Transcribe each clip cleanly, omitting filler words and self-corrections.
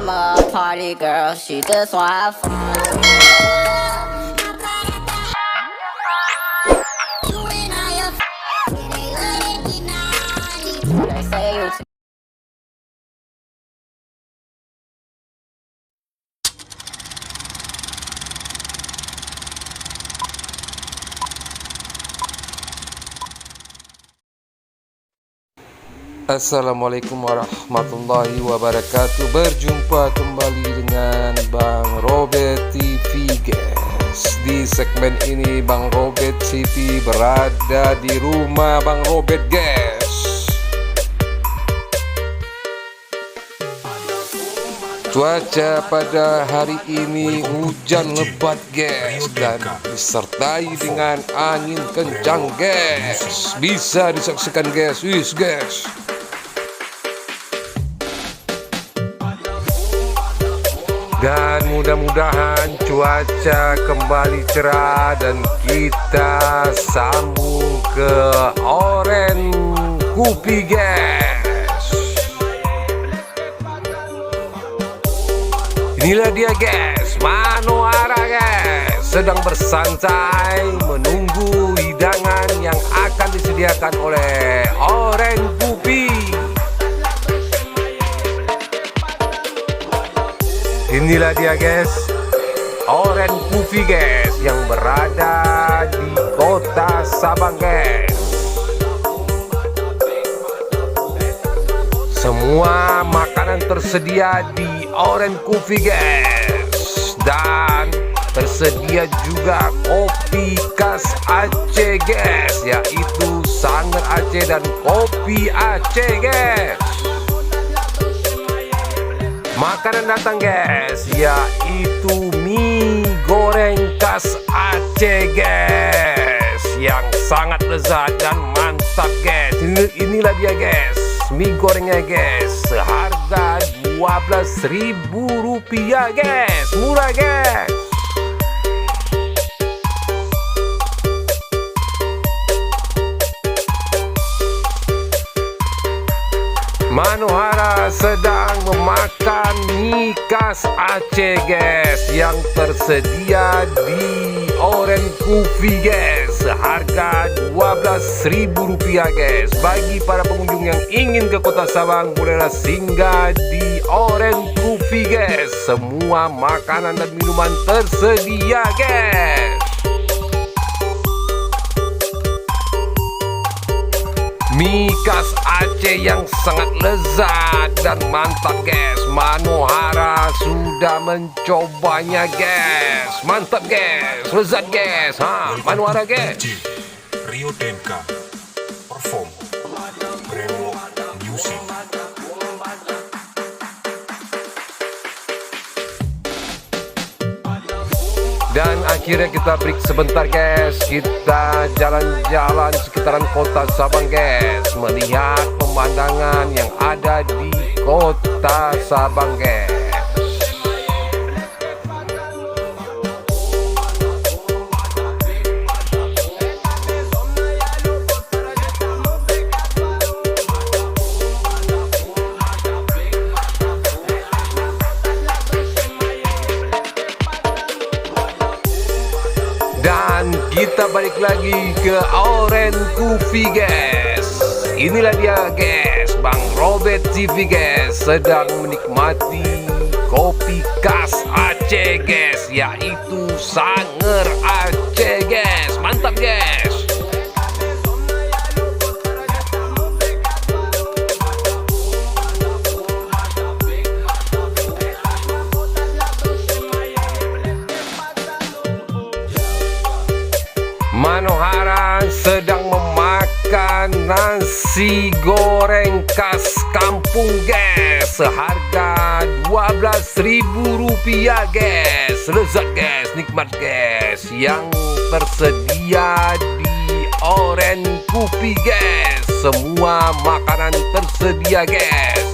mama a party girl, she just wanna have fun. They say you Assalamualaikum warahmatullahi wabarakatuh. Berjumpa kembali dengan Bang Robert TV, guys. Di segmen ini Bang Robert TV berada di rumah Bang Robert, guys. Cuaca pada hari ini hujan lebat, guys, dan disertai dengan angin kencang, guys. Bisa disaksikan, guys. Wis, guys. Dan mudah-mudahan cuaca kembali cerah dan kita sambung ke Oren Kupi, guys. Inilah dia, guys, Manohara, guys, sedang bersantai menunggu hidangan yang akan disediakan oleh Oren Kupi. Inilah dia, guys, Oren Kupi, guys, yang berada di kota Sabang, guys. Semua makanan tersedia di Oren Kupi, guys, dan tersedia juga kopi khas Aceh, guys, yaitu Sanger Aceh dan kopi Aceh, guys. Makanan datang, guys, yaitu mie goreng khas Aceh, guys, yang sangat lezat dan mantap, guys. Inilah dia, guys, mie gorengnya, guys, seharga Rp12.000, guys. Murah, guys. Manohara sedang memakan mie khas Aceh, guys, yang tersedia di Oren Kupi, guys, seharga Rp12.000, guys. Bagi para pengunjung yang ingin ke kota Sabang, bolehlah singgah di Oren Kupi, guys. Semua makanan dan minuman tersedia, guys. Mie khas Aceh yang sangat lezat dan mantap, guys. Manohara sudah mencobanya, guys. Mantap, guys. Lezat, guys. Manohara, guys. Rio Denka perform Brewok Music. Dan akhirnya kita break sebentar, guys. Kita jalan-jalan sekitaran kota Sabang, guys, melihat pemandangan yang ada di kota Sabang, guys. Dan kita balik lagi ke Oren Kupi, guys. Inilah dia, guys, Bang Robert TV, guys, sedang menikmati kopi khas Aceh, guys, yaitu Sanger Aceh, guys. Mantap, guys. Manohara sedang memakan nasi goreng khas kampung, guys, seharga Rp12.000, guys. Lezat, guys, nikmat, guys, yang tersedia di Oren Kupi, guys. Semua makanan tersedia, guys.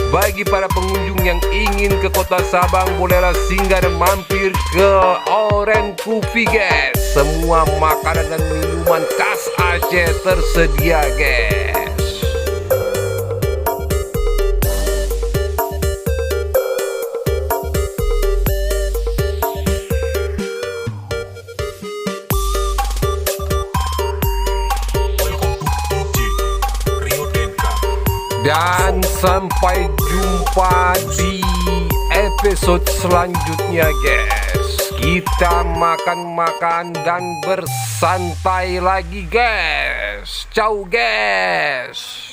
Bagi para pengunjung yang ingin ke kota Sabang, bolehlah singgah dan mampir ke Oren Kupi, guys. Semua makanan dan minuman khas Aceh tersedia, guys. Dan sampai jumpa di episode selanjutnya guys. Kita makan-makan dan bersantai lagi guys. Ciao guys.